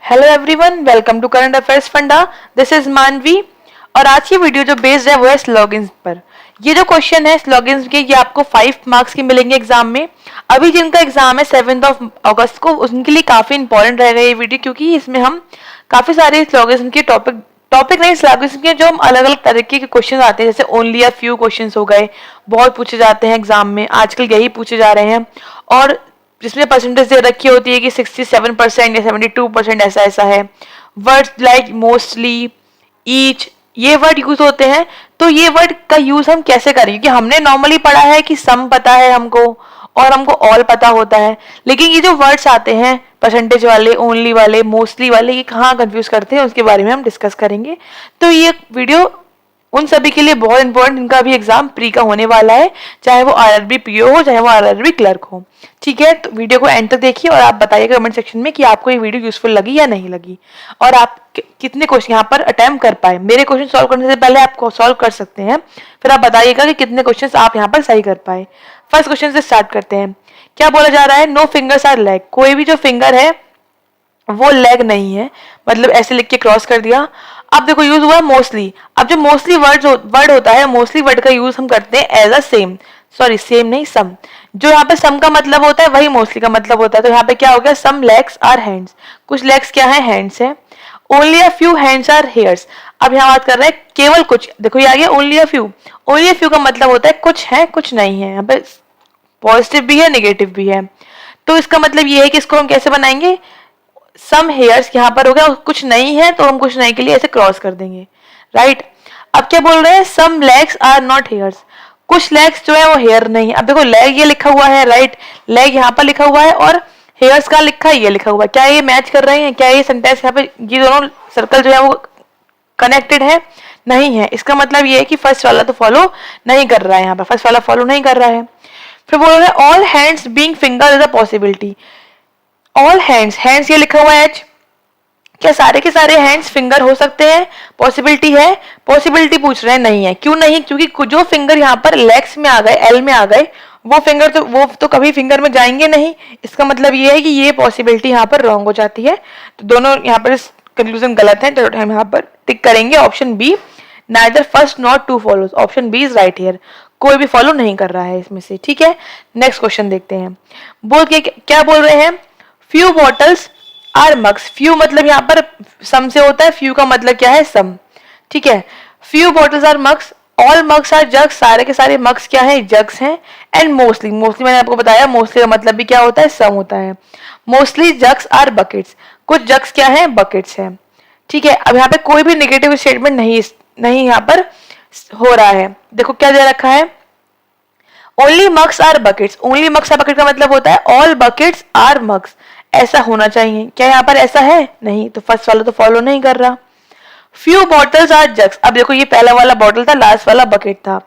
Hello everyone, welcome to current affairs funda. This is Manvi और आज की वीडियो जो बेस्ड है वो है स्लोगन्स पर। ये जो क्वेश्चन है स्लोगन्स के, ये आपको 5 मार्क्स के मिलेंगे एग्जाम में। अभी जिनका एग्जाम है 7 अगस्त को, उनके लिए काफी इंपॉर्टेंट रहेगा ये वीडियो, क्योंकि इसमें हम काफी सारे स्लोगन्स के टॉपिक नहीं, स्लोगन्स के जो हम अलग अलग तरीके के क्वेश्चन आते हैं, जैसे ओनली अ फ्यू क्वेश्चन हो गए, बहुत पूछे जाते हैं एग्जाम में, आजकल यही पूछे जा रहे हैं। और जिसमें परसेंटेज दे रखी होती है कि 67% या 72% ऐसा ऐसा है। वर्ड्स लाइक मोस्टली, ईच, ये वर्ड यूज होते हैं। तो ये वर्ड का यूज हम कैसे करें, क्योंकि हमने नॉर्मली पढ़ा है कि सम पता है हमको और हमको ऑल पता होता है, लेकिन ये जो वर्ड्स आते हैं परसेंटेज वाले, ओनली वाले, मोस्टली वाले, ये कहाँ कंफ्यूज करते हैं उसके बारे में हम डिस्कस करेंगे। तो ये वीडियो उन सभी के लिए बहुत इंपॉर्टेंट जिनका भी एग्जाम प्री का होने वाला है, चाहे वो आरआरबी पीओ हो, चाहे वो आरआरबी क्लर्क हो। ठीक है, तो वीडियो को एंड तक देखिए और आप बताइए कमेंट सेक्शन में कि आपको ये वीडियो यूजफुल लगी या नहीं लगी, और आप कितने क्वेश्चन यहाँ पर अटेम्प्ट कर पाए। मेरे क्वेश्चन सॉल्व करने से पहले आप सॉल्व कर सकते हैं, फिर आप बताइएगा कि कितने क्वेश्चन आप यहाँ पर सही कर पाए। फर्स्ट क्वेश्चन से स्टार्ट करते हैं। क्या बोला जा रहा है? No fingers are leg. कोई भी जो फिंगर है वो लेग नहीं है, मतलब ऐसे लिख के क्रॉस कर दिया। अब देखो यूज हुआ मोस्टली। अब जो मोस्टली वर्ड होता है, मोस्टली वर्ड का यूज हम करते हैं as a same, sorry same नहीं, सम। जो यहाँ पे सम का मतलब होता है वही मोस्टली का मतलब होता है। तो यहाँ पे क्या हो गया? Some legs are hands. कुछ लेग्स क्या है? हैंड्स है। Only a few hands are hairs. अब यहाँ बात कर रहे हैं केवल कुछ। देखो ये आ गया only a few. Only a few का मतलब होता है कुछ है कुछ नहीं है। यहाँ पे पॉजिटिव भी है नेगेटिव भी है। तो इसका मतलब ये है कि इसको हम कैसे बनाएंगे? सम हेयर्स यहाँ पर हो गया, कुछ नहीं है तो हम कुछ नहीं के लिए ऐसे क्रॉस कर देंगे, राइट। अब क्या बोल रहे हैं? सम लेग्स आर नॉट हेयर्स। कुछ लेग्स जो है वो हेयर नहीं है। अब देखो लेग ये लिखा हुआ है, राइट, लेग यहाँ पर लिखा हुआ है और हेयर्स का लिखा है, ये लिखा हुआ है। क्या ये मैच कर रहे हैं? क्या ये सेंटेंस यहाँ पे ये दोनों सर्कल जो है वो कनेक्टेड है? नहीं है। इसका मतलब ये है कि फर्स्ट वाला तो फॉलो नहीं कर रहा है, यहाँ पर फर्स्ट वाला फॉलो नहीं कर रहा है। फिर बोल रहे हैं all hands being finger is a possibility. All hands, hands ये लिखा हुआ है एच, क्या सारे के सारे हैंड्स फिंगर हो सकते हैं? पॉसिबिलिटी है। पॉसिबिलिटी पूछ रहे हैं, नहीं है। क्यों नहीं? क्योंकि जो फिंगर यहाँ पर लेग्स में आ गए, एल में आ गए, वो फिंगर तो वो तो कभी फिंगर में जाएंगे नहीं। इसका मतलब ये है कि ये पॉसिबिलिटी यहाँ पर रॉन्ग हो जाती है। तो दोनों यहाँ पर कंक्लूजन गलत है, तो हम यहाँ पर टिक करेंगे option B, neither first not two follows. Option B is right here. कोई भी फॉलो नहीं कर रहा है इसमें से। ठीक है, नेक्स्ट क्वेश्चन देखते हैं। बोल के क्या बोल रहे हैं? Few bottles are mugs. Few मतलब यहाँ पर सम से होता है, फ्यू का मतलब क्या है? सम। ठीक है, few bottles are mugs, all mugs are jugs. सारे के सारे मग्स क्या है? जग्स हैं। एंड मोस्टली, मोस्टली मैंने आपको बताया मोस्टली का मतलब भी क्या होता है? सम होता है। Mostly jugs are buckets. कुछ जग्स क्या है? बकेट्स है। ठीक है, अब यहाँ पे कोई भी नेगेटिव स्टेटमेंट नहीं यहाँ पर हो रहा है। देखो क्या दे रखा है? Only mugs are buckets. Only mugs are bucket का मतलब होता है ऑल बकेट्स आर मग्स। ऐसा होना चाहिए। क्या यहाँ पर ऐसा है? नहीं। तो फर्स्ट वाला तो फॉलो नहीं कर रहा। Few bottles are jugs. अब देखो ये पहला वाला बॉटल था, लास्ट वाला बकेट था।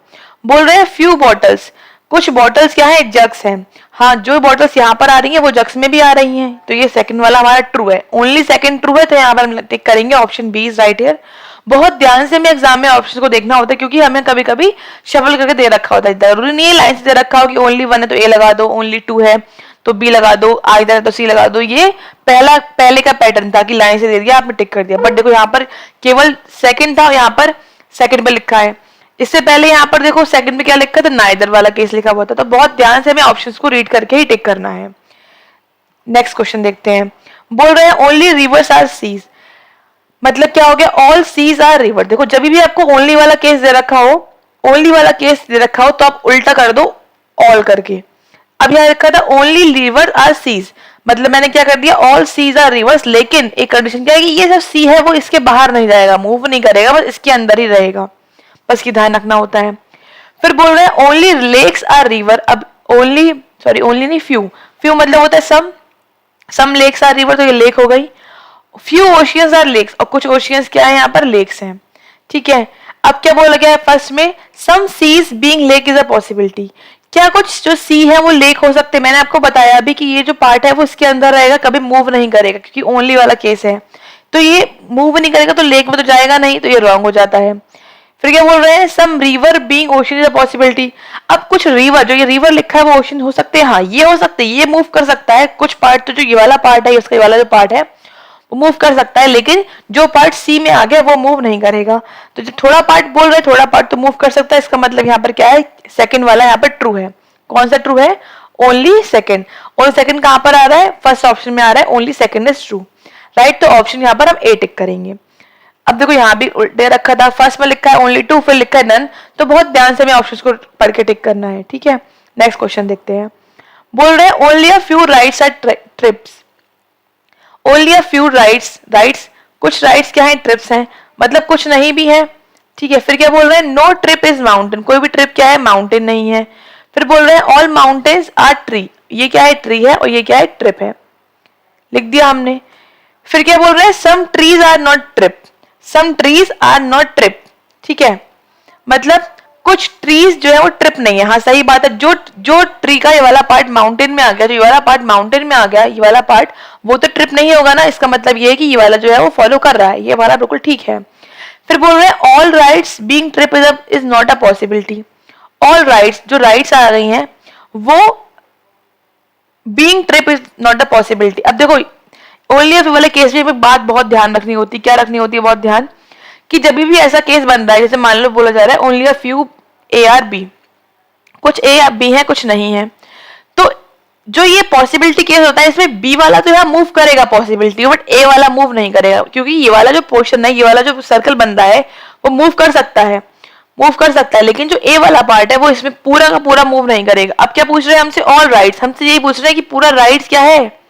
बोल रहे हैं फ्यू बॉटल्स, कुछ बॉटल्स क्या है? जग्स हैं। हाँ, जो बॉटल्स यहाँ पर आ रही हैं वो जग्स में भी आ रही हैं। तो ये सेकंड वाला हमारा ट्रू है। ओनली सेकंड ट्रू है, तो यहाँ पर हम टिक करेंगे option B is right here. बहुत ध्यान से हमें एग्जाम में ऑप्शन को देखना होता है, क्योंकि हमें कभी कभी शफल करके दे रखा होता है। जरूरी नहीं है लाइन से दे रखा हो कि ओनली वन है तो ए लगा दो, ओनली टू है तो बी लगा दो, इधर है तो सी लगा दो। ये पहले का पैटर्न था कि लाइन से दे दिया, आपने टिक कर दिया। बट देखो यहाँ पर केवल सेकंड था, यहाँ पर सेकंड पे लिखा है। इससे पहले यहाँ पर देखो सेकंड पे क्या लिखा था? नाइदर वाला केस लिखा हुआ था। तो बहुत ध्यान से हमें ऑप्शंस को रीड करके ही टिक करना है। नेक्स्ट क्वेश्चन देखते हैं। बोल रहे हैं ओनली रिवर्स आर सीज। मतलब क्या हो गया? All seas are river. देखो जब भी आपको ओनली वाला केस दे रखा हो, ओनली वाला केस दे रखा हो, तो आप उल्टा कर दो ऑल करके। अब यहाँ लिखा था ओनली रिवर आर सीज, मतलब मैंने क्या कर दिया? All seas are rivers. लेकिन एक कंडीशन क्या है कि ये जो सी है वो इसके बाहर नहीं जाएगा, मूव नहीं करेगा, बस इसके अंदर ही रहेगा। बस की ध्यान रखना होता है। फिर बोल रहे हैं ओनली लेक्स आर रिवर। अब ओनली नहीं, फ्यू। फ्यू मतलब होता है सम लेक्स आर रिवर, तो ये लेक हो गई। फ्यू ओशियंस आर लेक्स, और कुछ ओशियंस क्या है? यहाँ पर लेक्स हैं। ठीक है, अब क्या बोला गया है फर्स्ट में? Some seas being lake is a possibility. क्या कुछ जो सी है वो लेक हो सकते हैं? मैंने आपको बताया अभी कि ये जो पार्ट है वो इसके अंदर रहेगा, कभी मूव नहीं करेगा, क्योंकि ओनली वाला केस है। तो ये मूव नहीं करेगा तो लेक में तो जाएगा नहीं, तो ये रॉन्ग हो जाता है। फिर क्या बोल रहे हैं? Some river being ocean is a possibility. अब कुछ रिवर, जो ये रिवर लिखा है वो ओशन हो सकते हैं। हाँ, ये हो सकते हैं, ये मूव कर सकता है। कुछ पार्ट तो जो ये वाला पार्ट है, उसका ये वाला जो पार्ट है वो मूव कर सकता है, लेकिन जो पार्ट सी में आ गया वो मूव नहीं करेगा। तो जो थोड़ा पार्ट बोल रहे हैं, थोड़ा पार्ट तो मूव कर सकता है, इसका मतलब यहाँ पर क्या है, सेकंड वाला यहाँ पर ट्रू है। कौन सा ट्रू है, ओनली सेकंड। ओनली सेकंड कहां पर आ रहा है, फर्स्ट ऑप्शन में आ रहा है, only second is true, right. तो ऑप्शन यहाँ पर हम ए टिक करेंगे। अब देखो यहाँ भी उल्टे रखा था, फर्स्ट में लिखा है ओनली टू, फिर लिखा है नन, तो बहुत ध्यान से हमें ऑप्शन को पढ़ के टिक करना है, ठीक है। नेक्स्ट क्वेश्चन देखते हैं। बोल रहे हैं only a few rights are trips. Only a few rights, कुछ राइट्स क्या है, ट्रिप्स हैं, मतलब कुछ नहीं भी है, ठीक है। फिर क्या बोल रहे हैं, नो ट्रिप इज माउंटेन, कोई भी ट्रिप क्या है, माउंटेन नहीं है। फिर बोल रहे हैं ऑल माउंटेन्स आर ट्री, ये क्या है, ट्री है, और ये क्या है, ट्रिप है, लिख दिया हमने। फिर क्या बोल रहे हैं, some trees are not trip, some trees are not trip, ठीक है, मतलब कुछ ट्रीज जो है वो ट्रिप नहीं है। हाँ सही बात है, जो ट्री का ये वाला पार्ट माउंटेन में आ गया, जो ये वाला पार्ट माउंटेन में आ गया, ये वाला पार्ट, वो तो ट्रिप नहीं होगा ना। इसका मतलब ये है कि ये वाला जो है वो फॉलो कर रहा है, ये वाला बिल्कुल ठीक है। फिर बोल रहे हैं all rights being trip is not a possibility. All rights, जो राइट्स आ रही हैं वो being trip is not a possibility. अब देखो ओनली अ फ्यू वाले केस में एक बात बहुत ध्यान रखनी होती है, क्या रखनी होती है, बहुत ध्यान, कि जब भी ऐसा केस बन रहा है, जैसे मान लो बोला जा रहा है only a few A are B, कुछ ए बी है कुछ नहीं है, तो जो ये पॉसिबिलिटी केस होता है इसमें बी वाला तो यहाँ मूव करेगा पॉसिबिलिटी, बट ए वाला मूव नहीं करेगा, क्योंकि ये वाला जो पोर्शन है, ये वाला जो सर्कल बन रहा है वो मूव कर सकता है, मूव कर सकता है, लेकिन जो ए वाला पार्ट है वो इसमें पूरा का पूरा मूव नहीं करेगा। अब क्या पूछ रहे हैं हमसे, ऑल राइट्स, हमसे यही पूछ रहे हैं कि पूरा राइट्स क्या है,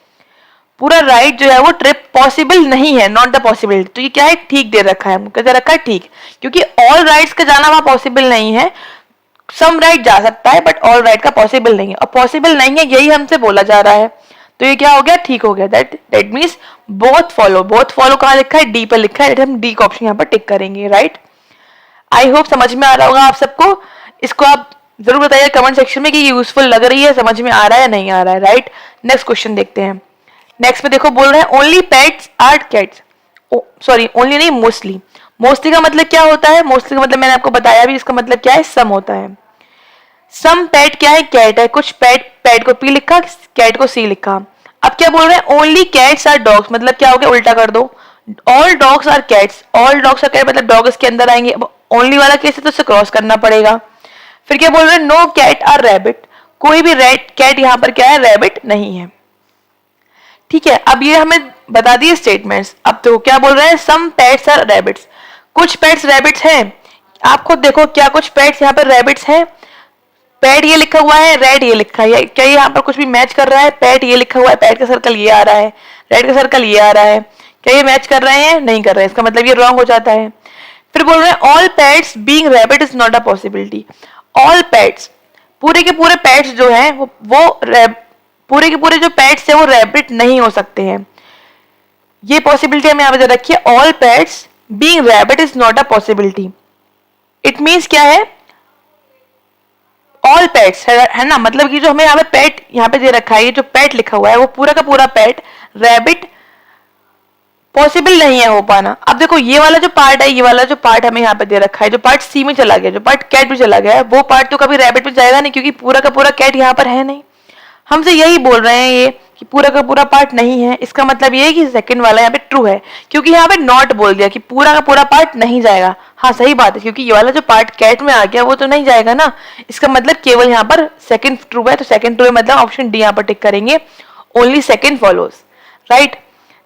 पूरा राइट जो है वो ट्रिप पॉसिबल नहीं है, नॉट द पॉसिबिलिटी। तो ये क्या है, ठीक दे रखा है, हमको दे रखा है ठीक, क्योंकि ऑल राइट्स का जाना वहां पॉसिबल नहीं है। सम राइट जा सकता है बट ऑल राइट का पॉसिबल नहीं है, और पॉसिबल नहीं है यही हमसे बोला जा रहा है। तो ये क्या हो गया, ठीक हो गया, that means both follow. Both follow कहाँ लिखा है, डी पर लिखा है, हम डी का ऑप्शन यहाँ पर टिक करेंगे, राइट। आई होप समझ में आ रहा होगा आप सबको। इसको आप जरूर बताइए कमेंट सेक्शन में कि यूजफुल लग रही है, समझ में आ रहा है या नहीं आ रहा है, राइट। नेक्स्ट क्वेश्चन देखते हैं। नेक्स्ट में देखो बोल रहे हैं only pets are cats, sorry only नहीं, मोस्टली। मोस्टली का मतलब क्या होता है, मोस्टली का मतलब मैंने आपको बताया भी, इसका मतलब क्या है, सम होता है। सम पेट क्या है, कैट है, कुछ पेट को पी लिखा, कैट को सी लिखा। अब क्या बोल रहे हैं, ओनली कैट्स आर डॉग्स, मतलब क्या हो गया, उल्टा कर दो, all dogs are cats, all dogs are cat मतलब डॉग इसके अंदर आएंगे। अब ओनली वाला केस है तो उसे क्रॉस करना पड़ेगा। फिर क्या बोल रहे हैं, नो कैट आर रैबिट, कोई भी रेड कैट यहाँ पर क्या है, रैबिट नहीं है, ठीक है। अब ये हमें बता दिए स्टेटमेंट्स। अब तो क्या बोल रहे हैं, सम पेट्स आर रैबिट्स, कुछ पेट्स रैबिट्स हैं। आप खुद देखो क्या कुछ पेट्स यहाँ पर रैबिट्स हैं, पेट ये लिखा हुआ है, रेड ये लिखा है, क्या यहाँ पर कुछ भी मैच कर रहा है, पेट ये लिखा हुआ है, पेट का सर्कल ये आ रहा है, रेड का सर्कल ये आ रहा है, क्या ये मैच कर रहे हैं, नहीं कर रहे हैं, इसका मतलब ये रॉन्ग हो जाता है। फिर बोल रहे हैं all pets being rabbit is not a possibility. All pets, पूरे के पूरे पेट्स जो हैं वो पूरे के पूरे जो पेट्स है वो रैबिट नहीं हो सकते हैं, ये पॉसिबिलिटी हमें यहाँ पे रखी है, all pets being rabbit is not a possibility. It means क्या है, ऑल पेट्स है ना, मतलब कि जो हमें यहाँ पे पेट यहाँ पे दे रखा है, ये जो पेट लिखा हुआ है वो पूरा का पूरा पेट रैबिट पॉसिबल नहीं है हो पाना। अब देखो ये वाला जो पार्ट है, ये वाला जो पार्ट हमें यहाँ पे दे रखा है, जो पार्ट सी में चला गया, जो पार्ट कैट में चला गया है, वो पार्ट तो कभी रैबिट में जाएगा नहीं, क्योंकि पूरा का पूरा कैट यहाँ पर है नहीं। हमसे यही बोल रहे हैं ये कि पूरा का पूरा पार्ट नहीं है, इसका मतलब ये है कि सेकंड वाला यहाँ पे ट्रू है, क्योंकि यहाँ पे नॉट बोल दिया कि पूरा का पूरा पार्ट नहीं जाएगा। हाँ सही बात है, क्योंकि ये वाला जो पार्ट कैट में आ गया वो तो नहीं जाएगा ना, इसका मतलब केवल यहाँ पर सेकंड ट्रू है, तो सेकंड ट्रू है मतलब ऑप्शन डी यहाँ पर टिक करेंगे, only second follows, right.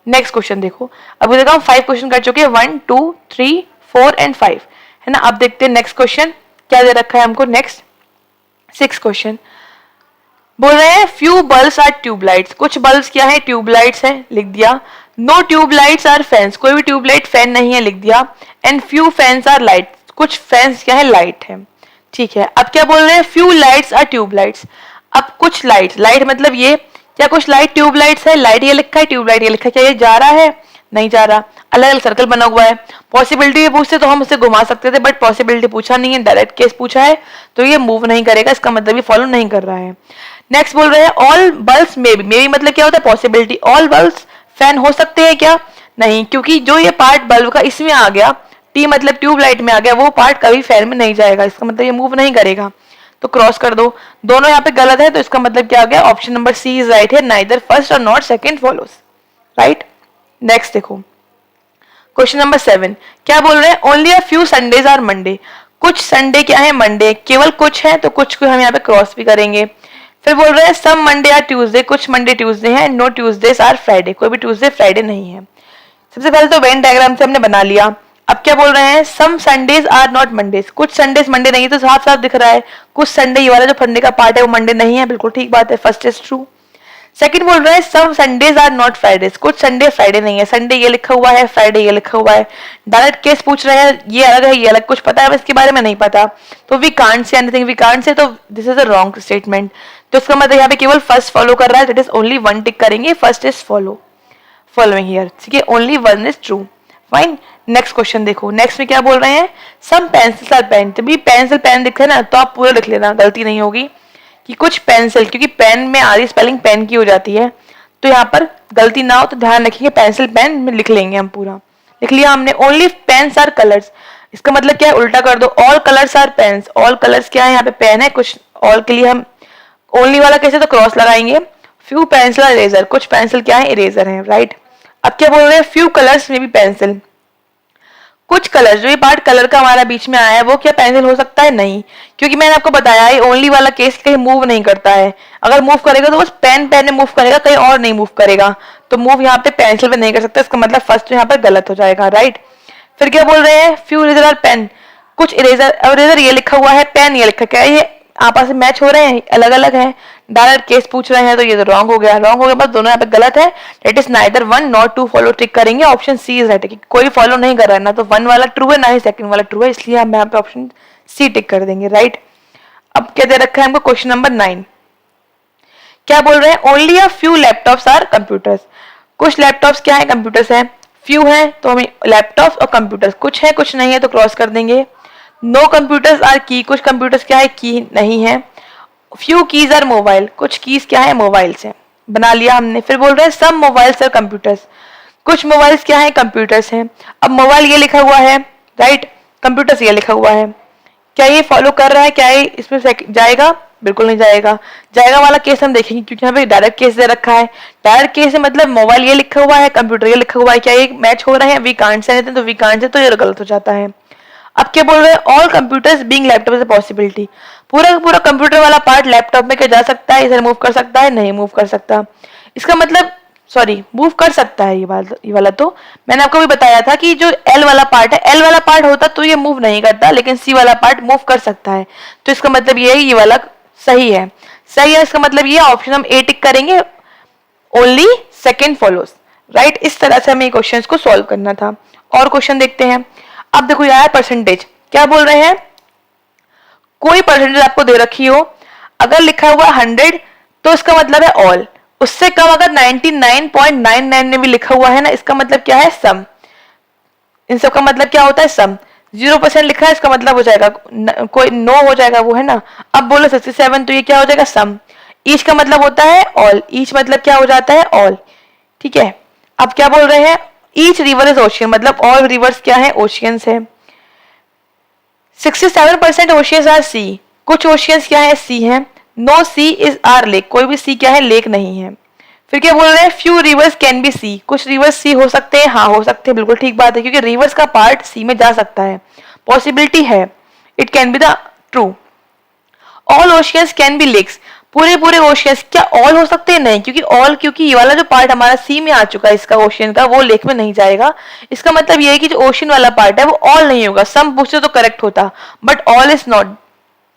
Next question देखो, अभी देखो हम 5 क्वेश्चन कर चुके हैं, 1 2 3 4 एंड 5 है ना। अब देखते हैं नेक्स्ट क्वेश्चन क्या दे रखा है हमको। नेक्स्ट 6 क्वेश्चन बोल रहे हैं फ्यू बल्ब्स आर ट्यूबलाइट्स, कुछ बल्ब्स क्या है, ट्यूबलाइट्स है, लिख दिया। नो ट्यूबलाइट्स आर फैंस, कोई भी ट्यूबलाइट फैन नहीं है, लिख दिया। And few fans are light, कुछ फैंस क्या है, लाइट है, ठीक है। अब क्या बोल रहे हैं, फ्यू लाइट्स आर ट्यूबलाइट्स, अब कुछ लाइट, लाइट मतलब ये क्या, कुछ लाइट ट्यूबलाइट्स है, लाइट ये लिखा है, ट्यूबलाइट ये लिखा है, क्या ये जा रहा है, नहीं जा रहा, अलग अलग सर्कल बना हुआ है। पॉसिबिलिटी पूछते तो हम उसे घुमा सकते थे, बट पॉसिबिलिटी पूछा नहीं है, डायरेक्ट केस पूछा है, तो ये मूव नहीं करेगा, इसका मतलब ये फॉलो नहीं कर रहा है। नेक्स्ट बोल रहे हैं ऑल बल्ब्स मे बी मतलब क्या होता है, पॉसिबिलिटी, ऑल बल्ब्स फैन हो सकते हैं क्या, नहीं, क्योंकि जो ये पार्ट बल्ब का इसमें आ गया, टी मतलब ट्यूबलाइट में आ गया, वो पार्ट कभी फैन में नहीं जाएगा, इसका मतलब ये मूव नहीं करेगा, तो क्रॉस कर दो। दोनों यहाँ पे गलत है, तो इसका मतलब क्या आ गया, option number C is right है, नाइदर फर्स्ट और not second follows, right. Next देखो क्वेश्चन नंबर 7, क्या बोल रहे हैं, only a few Sundays are Monday, कुछ संडे क्या है मंडे, केवल कुछ है तो कुछ को हम यहाँ पे क्रॉस भी करेंगे। फिर बोल रहे हैं सम मंडे आर ट्यूसडे, कुछ मंडे ट्यूसडे हैं, नो ट्यूसडेज आर फ्राइडे, कोई भी ट्यूसडे फ्राइडे नहीं है। सबसे पहले तो वेन डायग्राम से हमने बना लिया। अब क्या बोल रहे हैं, सम संडेज आर नॉट मंडेज, कुछ संडेज मंडे नहीं है, तो साफ साफ दिख रहा है कुछ संडे ये वाला जो फंडे का पार्ट है वो मंडे नहीं है, बिल्कुल ठीक बात है, फर्स्ट इज ट्रू। सेकंड बोल रहा है सम संडेज आर नॉट फ्राइडेज, कुछ संडे फ्राइडे नहीं है, संडे ये लिखा हुआ है फ्राइडे ये लिखा हुआ है। डायरेक्ट केस पूछ रहे हैं, ये अलग है ये अलग, कुछ पता है इसके बारे में नहीं पता, तो we can't say anything, we can't say, तो this is a wrong statement. तो इसका मतलब यहाँ पे केवल फर्स्ट फॉलो कर रहा है, that is only one tick करेंगे, first is follow, following here, ठीक है, only one is true, fine. Next question देखो, नेक्स्ट में क्या बोल रहे हैं, सम पेंसिल्स आर पेन, तो भी पेंसिल पेन दिखे ना तो आप पूरा लिख लेना, गलती नहीं होगी कि कुछ पेंसिल, क्योंकि पेन में आधी स्पेलिंग पेन की हो जाती है, तो यहाँ पर गलती ना हो तो ध्यान रखिए, पेंसिल पेन में लिख लेंगे हम, पूरा लिख लिया हमने। ओनली पेन्स आर कलर्स, इसका मतलब क्या है, उल्टा कर दो, all colours are pens, all colours क्या है, यहाँ पे पेन है, कुछ ऑल के लिए हम ओनली वाला कैसे, तो क्रॉस लगाएंगे। फ्यू पेंसिल इरेजर, कुछ पेंसिल क्या है, इरेजर है, राइट। अब क्या बोल रहे हैं, फ्यू कलर्स में भी पेंसिल, कुछ कलर, जो ये पार्ट कलर का हमारा बीच में आया है वो क्या पेंसिल हो सकता है, नहीं, क्योंकि मैंने आपको बताया ये ओनली वाला केस कहीं मूव नहीं करता है, अगर मूव करेगा तो बस पेन पेन में मूव करेगा, कहीं और नहीं मूव करेगा, तो मूव यहाँ पे पेंसिल पे नहीं कर सकता, इसका मतलब फर्स्ट यहाँ पर गलत हो जाएगा, राइट। फिर क्या बोल रहे हैं, फ्यू इरेजर आर पेन, कुछ इरेजर, इरेजर ये लिखा हुआ है, पेन ये लिखा, क्या ये आपस में मैच हो रहे हैं, अलग अलग है, डायरेक्ट केस पूछ रहे हैं, तो ये तो रॉन्ग हो गया, रॉन्ग हो गया, बस दोनों यहाँ पे गलत है, it is neither one not two follow, tick करेंगे, ऑप्शन सी इज राइट, कोई फॉलो नहीं कर रहा है, ना तो वन वाला ट्रू है ना ही सेकंड वाला ट्रू है, इसलिए हम यहाँ पे ऑप्शन सी टिक कर देंगे, राइट। अब क्या दे रखा है हमको, क्वेश्चन नंबर 9, क्या बोल रहे हैं, only a few laptops are computers, कुछ लैपटॉप्स क्या है, कंप्यूटर्स है, फ्यू है तो हमें लैपटॉप्स और कंप्यूटर्स, कुछ है कुछ नहीं है तो क्रॉस कर देंगे। नो कंप्यूटर्स आर की, कुछ कंप्यूटर्स क्या है, की नहीं है। फ्यू कीज आर मोबाइल, कुछ कीज क्या है, मोबाइल्स है, बना लिया हमने। फिर बोल रहे हैं सम मोबाइल्स आर कंप्यूटर्स, कुछ मोबाइल्स क्या है, कंप्यूटर्स हैं। अब मोबाइल ये लिखा हुआ है, राइट, कंप्यूटर्स ये लिखा हुआ है, क्या ये फॉलो कर रहा है, क्या ये इसमें जाएगा, बिल्कुल नहीं जाएगा, जाएगा वाला केस हम देखेंगे, क्योंकि यहाँ पे डायरेक्ट केस दे रखा है, डायरेक्ट केस है मतलब मोबाइल ये लिखा हुआ है, कंप्यूटर ये लिखा हुआ है, क्या ये मैच हो रहे हैं, वी कांट से, तो वी कांट से, तो ये गलत हो जाता है। अब क्या बोल रहे हैं, all computers being laptop is a possibility, पूरा का पूरा कंप्यूटर वाला पार्ट लैपटॉप में क्या जा सकता है, इसे मूव कर सकता है, नहीं मूव कर सकता, इसका मतलब सॉरी मूव कर सकता है, ये वाला तो मैंने आपको भी बताया था कि जो एल वाला पार्ट है, एल वाला पार्ट होता तो ये मूव नहीं करता, लेकिन सी वाला पार्ट मूव कर सकता है, तो इसका मतलब ये है ये वाला सही है, सही है, इसका मतलब ये ऑप्शन हम ए टिक करेंगे, ओनली सेकेंड फॉलोज, राइट। इस तरह से हमें क्वेश्चन को सॉल्व करना था। और क्वेश्चन देखते हैं। अब देखो यार, परसेंटेज क्या बोल रहे हैं, कोई परसेंटेज आपको दे रखी हो, अगर लिखा हुआ 100 तो इसका मतलब है ऑल, उससे कम अगर 99.99 में भी लिखा हुआ है ना, इसका मतलब क्या है, सम, इन सब का मतलब क्या होता है, सम। 0% लिखा है, इसका मतलब हो जाएगा कोई नो हो जाएगा वो, है ना। अब बोलो 67 तो ये क्या हो जाएगा, सम। ईच का मतलब होता है ऑल, ईच मतलब क्या हो जाता है, ऑल, ठीक है। अब क्या बोल रहे हैं, ईच रिवर इज ओशियन, मतलब ऑल रिवर्स क्या है, ओशियंस है। 67% ओशियंस आर सी, कुछ ओशियंस क्या है, सी है। No sea is are lake, कोई भी सी क्या है, लेक नहीं है। फिर क्या बोल रहे हैं, few rivers can be sea, कुछ रिवर्स सी हो सकते हैं, हाँ हो सकते हैं, बिल्कुल ठीक बात है, क्योंकि रिवर्स का पार्ट सी में जा सकता है, पॉसिबिलिटी है, it can be the true. All oceans can be lakes, पूरे पूरे ओशियंस क्या ऑल हो सकते हैं, नहीं, क्योंकि ऑल, क्योंकि ये वाला जो पार्ट हमारा सी में आ चुका है इसका ओशियन का, वो लेक में नहीं जाएगा। इसका मतलब ये है कि जो ओशियन वाला पार्ट है वो ऑल नहीं होगा, सम पूछते तो करेक्ट होता, but all is not,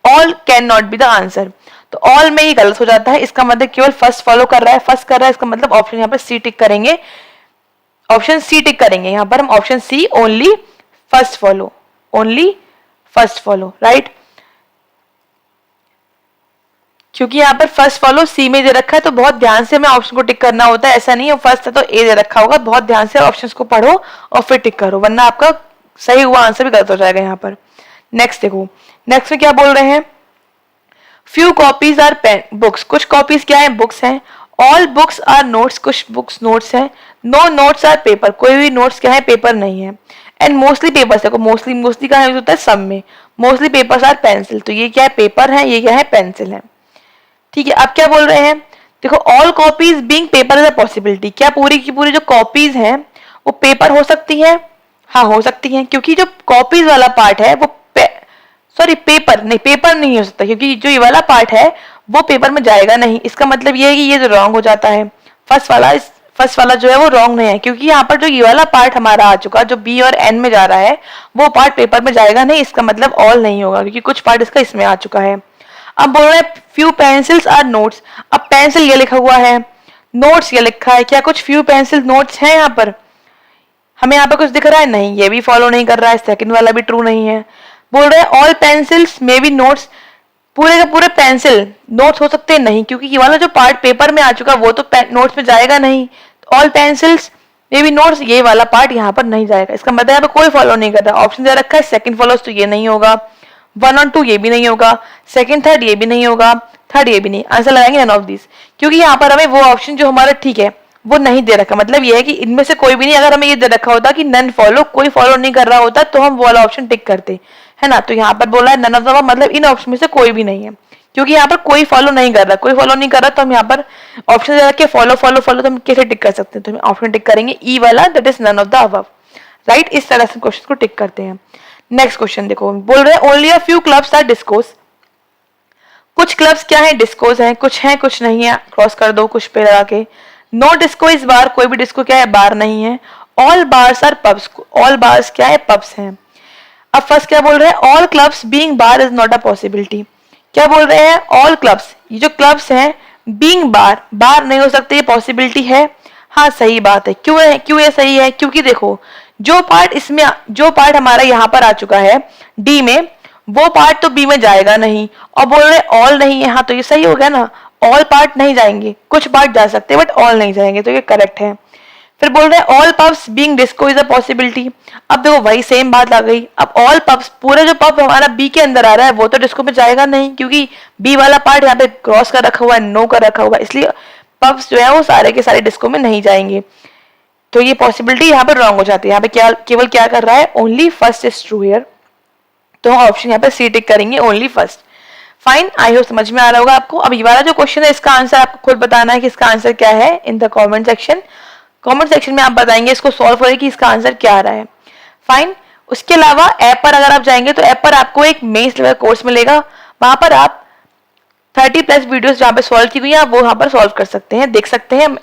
all can not be the answer, तो ऑल में ही गलत हो जाता है। इसका मतलब केवल फर्स्ट फॉलो कर रहा है, फर्स्ट कर रहा है, इसका मतलब ऑप्शन यहाँ पर सी टिक करेंगे, ऑप्शन सी टिक करेंगे यहाँ पर हम, option C only first follow, only first follow, right. क्योंकि यहाँ पर फर्स्ट फॉलो सी में दे रखा है, तो बहुत ध्यान से हमें ऑप्शन को टिक करना होता है, ऐसा नहीं है फर्स्ट है तो ए दे रखा होगा, बहुत ध्यान से ऑप्शंस को पढ़ो और फिर टिक करो, वरना आपका सही हुआ आंसर भी गलत हो जाएगा यहाँ पर। नेक्स्ट देखो, नेक्स्ट में क्या बोल रहे हैं, few copies are pen books, कुछ कॉपीज क्या है, बुक्स हैं। ऑल बुक्स आर नोट्स, कुछ बुक्स नोट्स हैं। नो नोट्स आर पेपर, कोई भी नोट्स क्या है, पेपर नहीं है। एंड मोस्टली पेपर्स, देखो मोस्टली, मोस्टली का यूज होता है सब में, मोस्टली पेपर्स आर पेंसिल, तो ये क्या है, पेपर है, ये क्या है, पेंसिल है, ठीक है। अब क्या बोल रहे हैं, देखो all copies being paper is a possibility, क्या पूरी की पूरी जो कॉपीज हैं वो पेपर हो सकती है, हाँ हो सकती है, क्योंकि जो कॉपीज वाला पार्ट है वो पेपर नहीं हो सकता, क्योंकि जो ये वाला पार्ट है वो पेपर में जाएगा नहीं। इसका मतलब ये है कि ये जो रॉन्ग हो जाता है, फर्स्ट वाला जो है वो रॉन्ग नहीं है, क्योंकि यहाँ पर जो ये वाला पार्ट हमारा आ चुका, जो बी और एन में जा रहा है, वो पार्ट पेपर में जाएगा नहीं। इसका मतलब ऑल नहीं होगा, क्योंकि कुछ पार्ट इसका इसमें आ चुका है। अब बोल रहे हैं फ्यू पेंसिल्स आर नोट्स। अब पेंसिल ये लिखा हुआ है, नोट्स ये लिखा है, क्या कुछ फ्यू पेंसिल नोट्स हैं यहाँ पर? हमें यहाँ पर कुछ दिख रहा है? नहीं, ये भी फॉलो नहीं कर रहा है, सेकंड वाला भी ट्रू नहीं है। बोल रहे हैं all pencils may be notes, पूरे का पूरे पेंसिल नोट्स हो सकते हैं, नहीं, क्योंकि ये वाला जो पार्ट पेपर में आ चुका वो तो नोट्स में जाएगा नहीं। All pencils may be notes, ये वाला पार्ट यहाँ पर नहीं जाएगा। इसका मतलब यहाँ पर कोई फॉलो नहीं कर रहा। ऑप्शन दे रखा है सेकंड फॉलोस, तो ये नहीं होगा। 1 और 2 ये भी नहीं होगा, सेकंड थर्ड ये भी नहीं होगा, थर्ड ये भी नहीं। आंसर लगाएंगे नन ऑफ दिस, क्योंकि यहाँ पर हमें वो ऑप्शन जो हमारा ठीक है वो नहीं दे रखा। मतलब ये है कि इनमें से कोई भी नहीं। अगर हमें ये दे रखा होता कि नन फॉलो, कोई फॉलो नहीं कर रहा होता, तो हम वो वाला ऑप्शन टिक करते, है ना। तो यहाँ पर बोला है नन ऑफ द, मतलब इन ऑप्शन में से कोई भी नहीं है, क्योंकि यहाँ पर कोई फॉलो नहीं कर रहा। कोई फॉलो नहीं कर रहा तो हम यहाँ पर ऑप्शन दे रखे फॉलो फॉलो फॉलो, तो हम कैसे टिक कर सकते हैं? तो हम ऑप्शन टिक करेंगे ई वाला, that is none of the above, right. इस तरह से क्वेश्चन को टिक करते हैं। नेक्स्ट क्वेश्चन देखो, बोल रहे हैं only a few clubs are discos. कुछ क्लब्स क्या है? डिस्कोस है, कुछ नहीं है, क्रॉस कर दो कुछ पे लगा के। नो डिस्को इज बार, कोई भी डिस्को क्या है? बार नहीं है। All bars are pubs, all bars क्या है? पब्स हैं। अब फर्स्ट क्या बोल रहे हैं? All clubs being bar is not a possibility. क्या बोल रहे हैं? ऑल क्लब्स, ये जो क्लब्स हैं बीइंग बार, बार नहीं हो सकते, ये पॉसिबिलिटी है। हाँ सही बात है। क्यों है? क्यों ये सही है? क्योंकि देखो जो पार्ट हमारा यहाँ पर आ चुका है डी में, वो पार्ट तो बी में जाएगा नहीं। और बोल रहे ऑल नहीं है, हाँ तो ये सही हो गया ना। ऑल पार्ट नहीं जाएंगे, कुछ पार्ट जा सकते हैं बट ऑल नहीं जाएंगे, तो ये करेक्ट है। फिर बोल रहे हैं all pubs being disco is a possibility. अब देखो वही सेम बात आ गई। अब ऑल पब्स, पूरा जो पब हमारा बी के अंदर आ रहा है वो तो डिस्को में जाएगा नहीं, क्योंकि बी वाला पार्ट यहाँ पे क्रॉस कर रखा हुआ है, नो कर रखा हुआ है, इसलिए पब्स जो है वो सारे के सारे डिस्को में नहीं जाएंगे। तो ये पॉसिबिलिटी यहाँ पर रॉन्ग हो जाती है। यहाँ पे क्या केवल क्या कर रहा है? Only first is true here, तो हम ऑप्शन यहाँ पे सी टिक करेंगे, only first. Fine, I hope समझ में आ रहा होगा आपको। अब ये वाला जो क्वेश्चन है इसका आंसर आपको खुद बताना है कि इसका आंसर क्या है in the comment section. Comment section में आप बताएंगे इसको सॉल्व करके कि इसका आंसर क्या आ रहा है। फाइन। उसके अलावा ऐप पर अगर आप जाएंगे तो ऐप पर आपको एक मेंस लेवल कोर्स मिलेगा, वहां पर आप 30+ वीडियोस जहाँ पे सॉल्व की हुई है आप वो वहां पर सॉल्व कर सकते हैं, देख सकते हैं।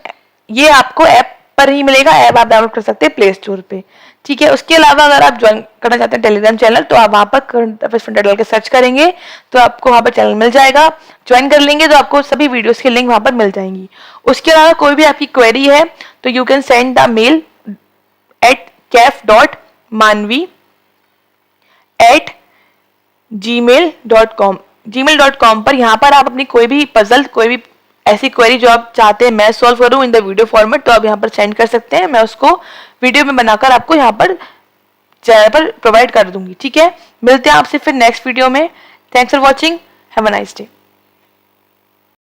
ये आपको ऐप पर ही मिलेगा, ऐप आप डाउनलोड कर सकते हैं प्ले स्टोर पे, ठीक है। उसके अलावा अगर आप ज्वाइन करना चाहते हैं टेलीग्राम चैनल, तो आप वहां पर करंट अफेयर्स फंडा डाल के सर्च करेंगे तो आपको वहां पर चैनल मिल जाएगा। ज्वाइन कर लेंगे तो आपको सभी वीडियोस की लिंक वहां पर मिल जाएंगी। उसके अलावा कोई भी आपकी क्वेरी है तो you can send the mail at caf.manvi@gmail.com पर। यहाँ पर आप अपनी कोई भी पजल, कोई भी ऐसी क्वेरी जो आप चाहते हैं मैं सॉल्व करूं इन द वीडियो फॉर्मेट, तो आप यहाँ पर सेंड कर सकते हैं। मैं उसको वीडियो में बनाकर आपको यहाँ पर चैनल पर प्रोवाइड कर दूंगी, ठीक है। मिलते हैं आपसे फिर नेक्स्ट वीडियो में। Thanks for watching, have a nice day.